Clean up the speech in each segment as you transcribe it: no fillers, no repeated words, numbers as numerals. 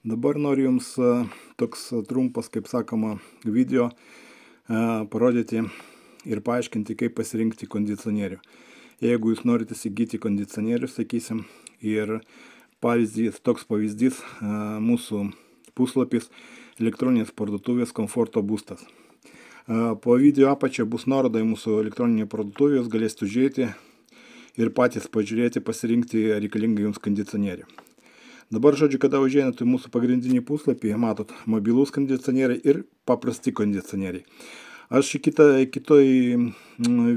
Dabar noriu Jums toks trumpas, kaip sakoma, video parodyti ir paaiškinti, kaip pasirinkti kondicionierių. Jeigu Jūs norite įsigyti kondicionierių, sakysim, ir toks pavyzdys mūsų puslapis elektroninės parduotuvės Komforto būstas. Po video apačia bus nuoroda į mūsų elektroninę parduotuvę, Jūs galėsite užeiti ir patys pažiūrėti, pasirinkti reikalingą Jums kondicionierių. Dabar, žodžiu, kada užeinate į mūsų pagrindinį puslapį, matot mobilūs kondicionieriai ir paprasti kondicionieriai. Aš kitoj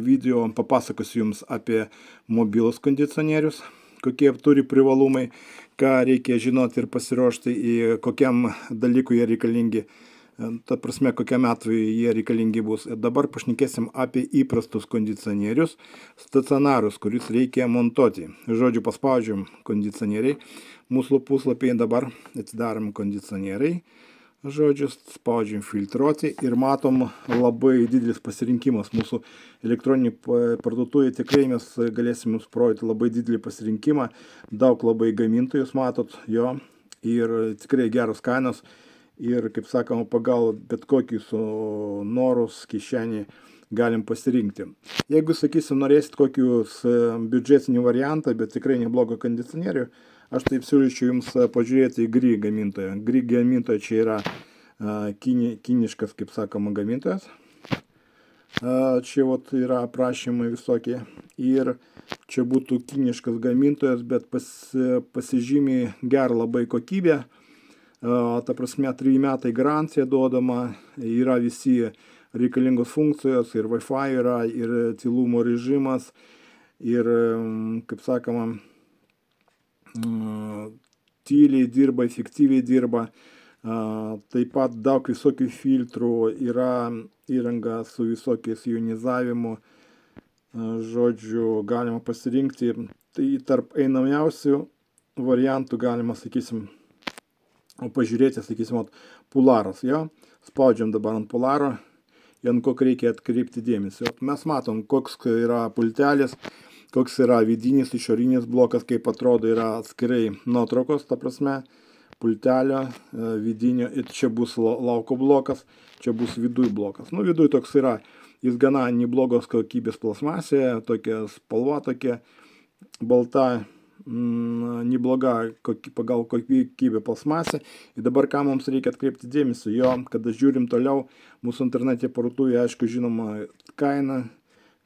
video papasakosiu Jums apie mobilus kondicionierius, kokie turi privalumai, ką reikia žinoti ir pasiruošti, kokiam dalykui jie reikalingi, ta prasme, kokiam atveju jie reikalingi bus. Dabar pašnekėsim apie įprastus kondicionierius, stacionarus, kuris reikia montuoti. Žodžiu, paspaudžiam kondicionieriai. Mūsų puslapyje dabar atsidarom kondicionieriai. Žodžiu, spaudžiam filtruoti ir matom labai didelis pasirinkimas mūsų elektroninį parduotuvėje. Tikrai mes galėsim Jums parodyti labai didelį pasirinkimą. Daug labai gamintojus matot jo ir tikrai geros kainos. Ir, kaip sakoma, pagal bet kokį su norus kišenį galim pasirinkti. Jeigu, sakysim, norėsit kokius biudžetinį variantą, bet tikrai neblogą kondicionierių, aš taip siūlyčiau Jums pažiūrėti į GRI gamintoją. GRI gamintoja čia yra kiniškas, kaip sakoma, gamintojas. Čia yra aprašymai visokie. Ir čia būtų kiniškas gamintojas, bet pasižymi gerą labai kokybę. Ta prasme, 3 metai garancija duodama, yra visi reikalingos funkcijos, ir Wi-Fi yra, ir tylumo režimas, ir, kaip sakoma, tyliai dirba, efektyviai dirba. Taip pat daug visokių filtrų, yra įranga su visokiais ionizavimu. Žodžiu, galima pasirinkti. Tai tarp einamiausių variantų galima, sakysim, pažiūrėti, sakysim, Polaras, jo. Spaudžiam dabar ant Polaro, ant kokį reikia atkreipti dėmesį. Mes matom, koks yra pultelis, koks yra vidinis, išorinis blokas, kaip atrodo, yra atskirai nuotraukos, ta prasme, pultelio, vidinio, ir čia bus lauko blokas, čia bus viduj blokas. Nu, viduj toks yra, jis gana neblogos kokybės plasmasė, tokia spalva tokia, balta, nebloga pagal kokybę plasmasė. Ir dabar ką mums reikia atkreipti dėmesį, jo, kada žiūrim toliau, mūsų internete parduotuvėje, aišku, žinoma, kaina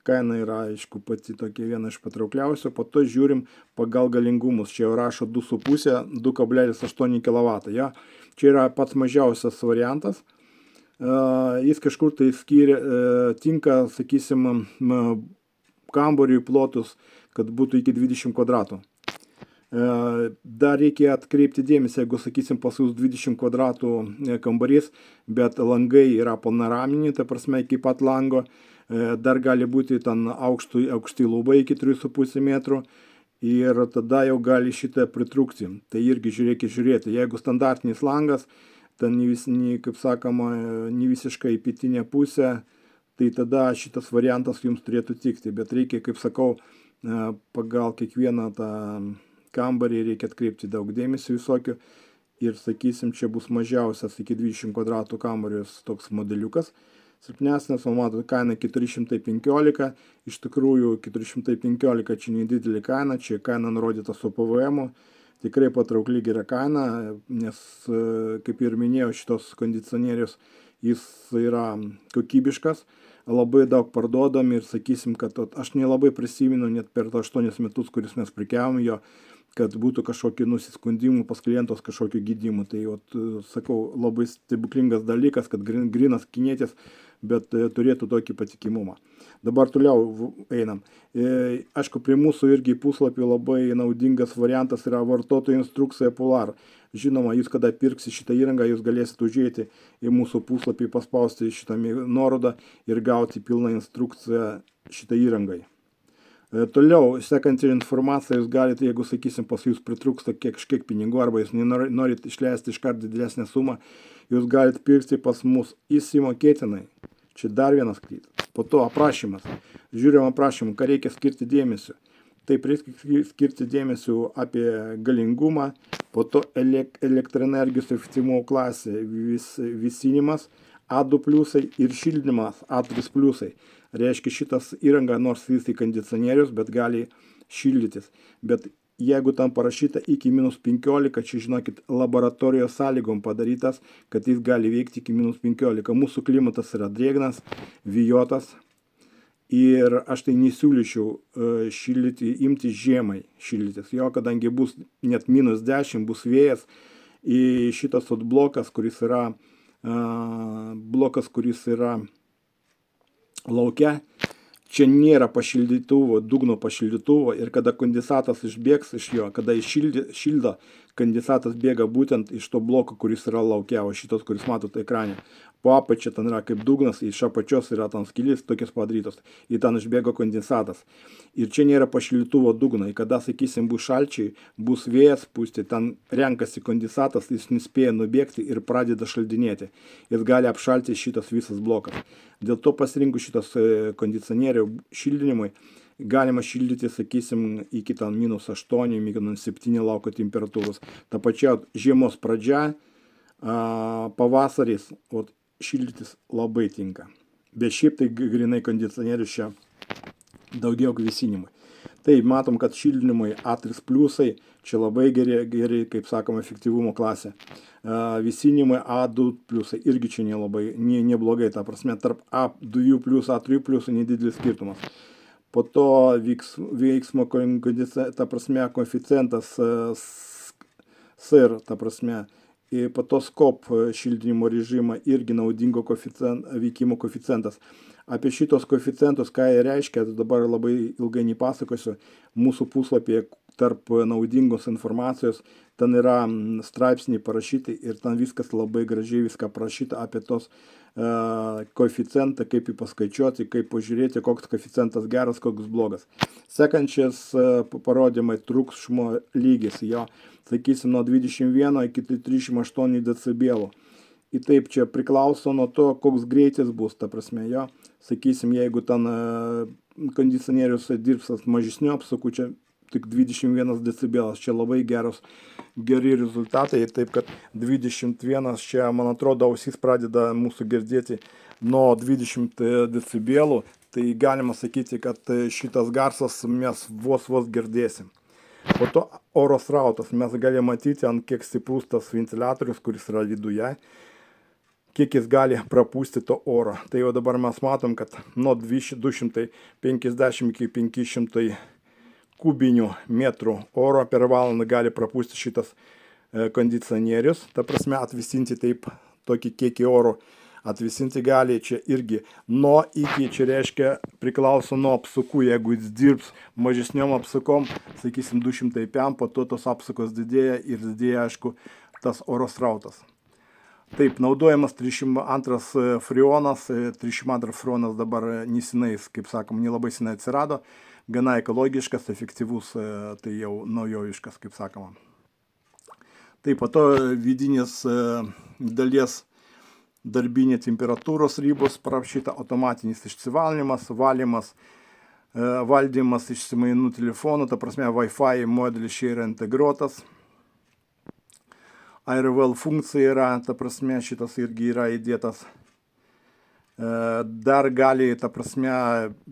yra, aišku, pati tokia viena iš patraukliausių, po to žiūrim pagal galingumus, čia jau rašo 2,5, 2,8 kW, ja. Čia yra pats mažiausias variantas, jis kažkur tai tinka, sakysim, kambariui plotus, kad būtų iki 20 kvadratų. Dar reikia atkreipti dėmesį, jeigu, sakysim, pas jūs 20 kvadratų kambarys, bet langai yra panoraminiai, ta prasme, iki pat lango, dar gali būti ten aukšti lūbai iki 3,5 metrų ir tada jau gali šitą pritrūkti. Tai irgi reikia žiūrėti. Jeigu standartinis langas, ten kaip sakoma, ne visiškai į pietinę pusę, tai tada šitas variantas jums turėtų tikti. Bet reikia, kaip sakau, pagal kiekvieną tą kambarį reikia atkreipti daug dėmesio visokių. Ir, sakysim, čia bus mažiausias iki 20 kvadratų kambaris toks modeliukas. Silpnesnės, o matot, kaina 415, iš tikrųjų 415 čia nedidelė kaina, čia kaina nurodyta su PVM-u, tikrai patraukli gera kaina, nes, kaip ir minėjau, šitos kondicionierius, jis yra kokybiškas, labai daug parduodami ir sakysim, kad aš nelabai prisimenu net per 8 metus, kuris mes prekiavom jo, kad būtų kažkokių nusiskundimų pas klientos, kažkokių gydimų. Tai, sakau, labai stebuklingas dalykas, kad grynas kinietis, bet turėtų tokį patikimumą. Dabar toliau einam. Aišku, prie mūsų irgi puslapį labai naudingas variantas yra vartotojų instrukcija Polar. Žinoma, jūs kada pirksi šitą įrangą, jūs galėsite užėti į mūsų puslapį, paspausti šitą nuorodą ir gauti pilną instrukciją šitą įrangai. Toliau, sekant informaciją, jūs galite, jeigu, sakysim, pas jūs pritrūksta kažkiek pinigų, arba jūs norit išleisti iškart didesnę sumą, jūs galite pirkti pas mus įsimokėtinai. Čia dar vienas krytas. Po to aprašymas. Žiūrėjom aprašymą, ką reikia skirti dėmesio. Taip reikia skirti dėmesio apie galingumą, po to elektroenergijos efektyvumo klasė, vėsinimas A2 pliusai ir šildymas A3 pliusai. Reiškia, šitas įranga nors jis į kondicionierius, bet gali šildytis. Bet jeigu tam parašyta iki -15, čia žinokit, laboratorijos sąlygom padarytas, kad jis gali veikti iki -15. Mūsų klimatas yra drėgnas, vėjuotas. Ir aš tai nesiūlyčiau šildyti, imti žiemai šildytis. Jo, kadangi bus net -10, bus vėjas, į šitas blokas, kuris yra lauke, čia nėra pašildytuvo, dugno pašildytuvo, ir kada kondensatas išbėgs iš jo, kada šildo, kondensatas bėga būtent iš to bloko, kuris yra lauke, o šitas, kuris matote ekrane. Po apačia ten yra kaip dugnas, iš apačios yra tam skylės tokios padarytos, ir ten išbėga kondensatas. Ir čia nėra pašildytuvo dugno, ir kada, sakysim, bus šalčiai, bus vėjas pūsti, ten renkasi kondensatas, jis nespėja nubėgti ir pradeda šaldinėti. Jis gali apšalti šitas visas blokas. Dėl to pasirinkus šitas kondicionierių šildinimui, galima šildyti, sakysim, iki ten -8, -7 lauko temperatūros. Ta pačia žiemos pradžia, pavasaris, šildytis labai tinka. Bet šiaip tai grinai kondicionierius čia daugiau vėsinimui. Tai matom, kad šildinimui A3 pliusai čia labai geri, kaip sakoma, efektyvumo klasė. Vėsinimui A2 pliusai irgi čia neblogai, ta prasme, tarp A2 plius, A3 pliusų nedidelis skirtumas. Po to veiksmo, ta prasme, koeficientas SIR, ta prasme, ir po to skop šildymo režimą irgi naudingo veikimo koeficientas. Apie šitos koeficientus, ką jie reiškia, dabar labai ilgai nepasakosiu. Mūsų puslapyje tarp naudingos informacijos, ten yra straipsniai parašyti ir ten viskas labai gražiai viską parašyta apie tos koeficientą, kaip jį paskaičiuoti, kaip pažiūrėti, koks koeficientas geras, koks blogas. Sekančias parodymai triukšmo lygis, jo, sakysim, nuo 21 iki 38 decibelų. Ir taip čia priklauso nuo to, koks greitis bus, ta prasme, jo. Sakysim, jeigu ten kondicionierius dirbs mažesnių apsukų, čia tik 21 decibelas, čia labai geri rezultatai, taip kad 21 čia, man atrodo, ausis pradeda mūsų girdėti nuo 20 decibelų, tai galima sakyti, kad šitas garsas mes vos girdėsim. Po to oro srautas, mes galime matyti, ant kiek stiprus tas ventiliatorius, kuris yra viduje, kiek jis gali prapūsti to oro. Tai jau dabar mes matom, kad nuo 250 iki 500 kubinių metrų oro per valandą gali prapūsti šitas kondicionierius. Ta prasme, atvisinti taip tokį kiekį oro atvisinti gali. Čia irgi nuo iki, čia reiškia priklauso nuo apsukų. Jeigu jis dirbs mažesniom apsukom, sakysim 200 pm, po to tos apsukos didėja ir didėja, aišku, tas oro srautas. Taip, naudojamas 302 freonas. 302 freonas dabar nesenai, kaip sakom, nelabai senai atsirado. Gana ekologiškas, efektyvus, tai jau naujoviškas, kaip sakoma. Taip, po to vidinės dalies darbinė temperatūros ribos parašyta, automatinis išsivalinimas, valymas, valdymas išsimainų telefonų, ta prasme Wi-Fi modelis čia yra integruotas. AirWell funkcija yra, ta prasme, šitas irgi yra įdėtas. Dar gali, ta prasme,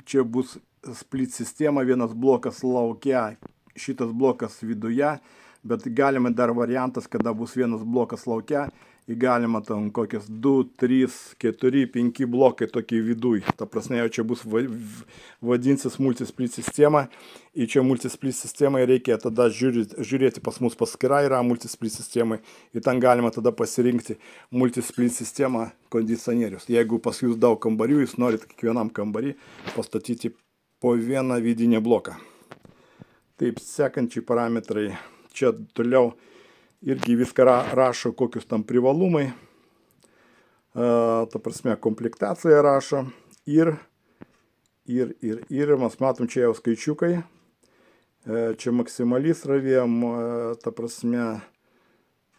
čia bus split sistema, vienas blokas laukia, šitas blokas viduje, bet galima dar variantas, kada bus vienas blokas laukia, ir galima tam kokias 2, 3, 4, 5 blokai tokie viduj. Ta prasme, jau čia bus vadinsis multisplit sistema, ir čia multisplit sistemai reikia tada žiūrėti, pas mus paskira yra multisplit sistemai, ir ten galima tada pasirinkti multisplit sistemą kondicionierius. Jeigu pas jūs daug kambarių, jūs norit kiekvienam kambarį pastatyti po vieną vidinę bloką. Taip, sekančiai parametrai, čia toliau irgi viską rašo, kokius tam privalumai, ta prasme komplektaciją rašo, ir mes matom čia jau skaičiukai, čia maksimali srovė, ta prasme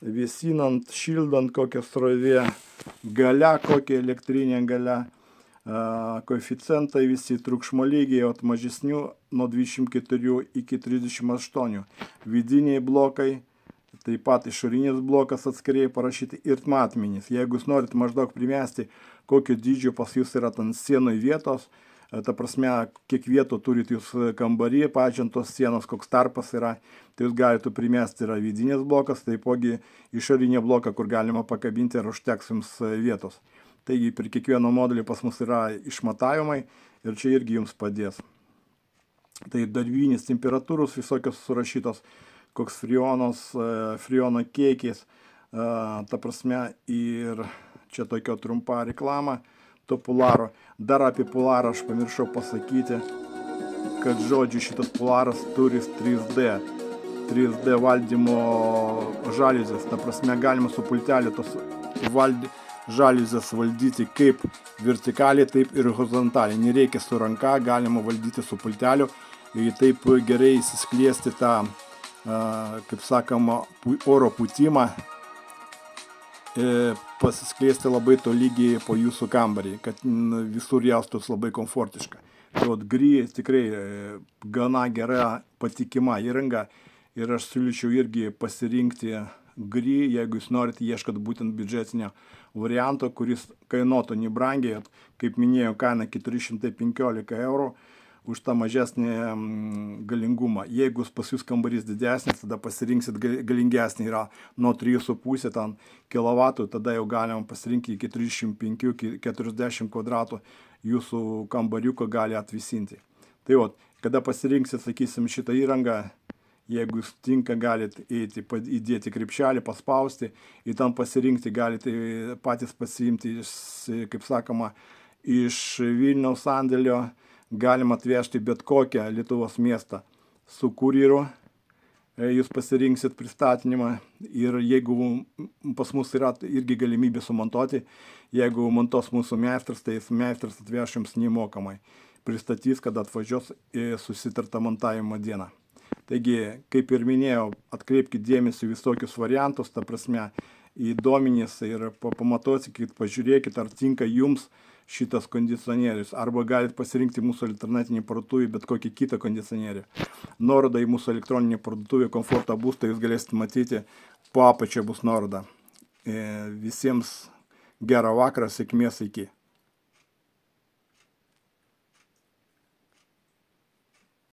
vėsinant, šildant kokią srovė, galia, kokia elektrinė galia, koeficientai visi, triukšmo lygiai от mažesnių nuo 24 iki 38. Vidiniai blokai, taip pat išorinis blokas atskiriai parašyti ir matmenys. Jeigu jūs norit maždaug primesti, kokio dydžio pas jūs yra ant sienoj vietos, ta prasme, kiek vietų turit jūs kambarį, pačiantos sienos, koks tarpas yra, tai jūs galite primesti yra vidinis blokas, taipogi išorinė bloką, kur galima pakabinti ir užteks jums vietos. Taigi per kiekvieno modulį pas mus yra išmatavimai ir čia irgi jums padės. Tai darbinis temperatūros visokios surašytos, koks friono kiekis, ta prasme, ir čia tokia trumpa reklama to Polaro. Dar apie Polarą aš pamiršau pasakyti, kad žodžiu šitas Polaras turi 3D valdymo žaliuzės, ta prasme galima su pulteliu tos žaliuzės valdyti kaip vertikaliai, taip ir horizontaliai. Nereikia su ranka, galima valdyti su pulteliu ir taip gerai įsiskliesti tą, kaip sakoma, oro pūtimą, pasiskliesti labai tolygiai po jūsų kambarį, kad visur jaustus labai komfortiška. Tai Gry tikrai gana gera patikima įranga ir aš siūlyčiau irgi pasirinkti Gry, jeigu jūs norite ieškot būtent biudžetinio varianto, kuris kainuotų nebrangiai, kaip minėjau, kaina 415 eurų už tą mažesnį galingumą. Jeigu pas jūs kambarys didesnis, tada pasirinksit galingesnį, yra nuo 3,5 kW, tada jau galima pasirinkti iki 35-40 kvadratų jūsų kambariuką gali atvisinti. Tai kada pasirinksit, sakysim, šitą įrangą, jeigu jūs tinka, galite įdėti krepšelį, paspausti, į tam pasirinkti, galite patys pasiimti, kaip sakoma, iš Vilniaus sandėlio, galima atvežti bet kokią Lietuvos miestą su kurjeru, jūs pasirinksit pristatinimą ir jeigu pas mus yra irgi galimybė sumontuoti, jeigu montuos mūsų meistras, tai meistras atveš jums nemokamai, pristatys, kad atvažiuos susitartą montavimo dieną. Taigi, kaip ir minėjau, atkreipkite dėmesį visokius variantus, ta prasme, į duomenis ir pamatuokit, pažiūrėkit, ar tinka jums šitas kondicionierius, arba galite pasirinkti mūsų alternatinį parduotuvį, bet kokį kitą kondicionierių. Nuoroda į mūsų elektroninį parduotuvį Komforto būstą jūs galėsite matyti, po apačia bus nuoroda. Visiems gerą vakarą, sėkmės, iki.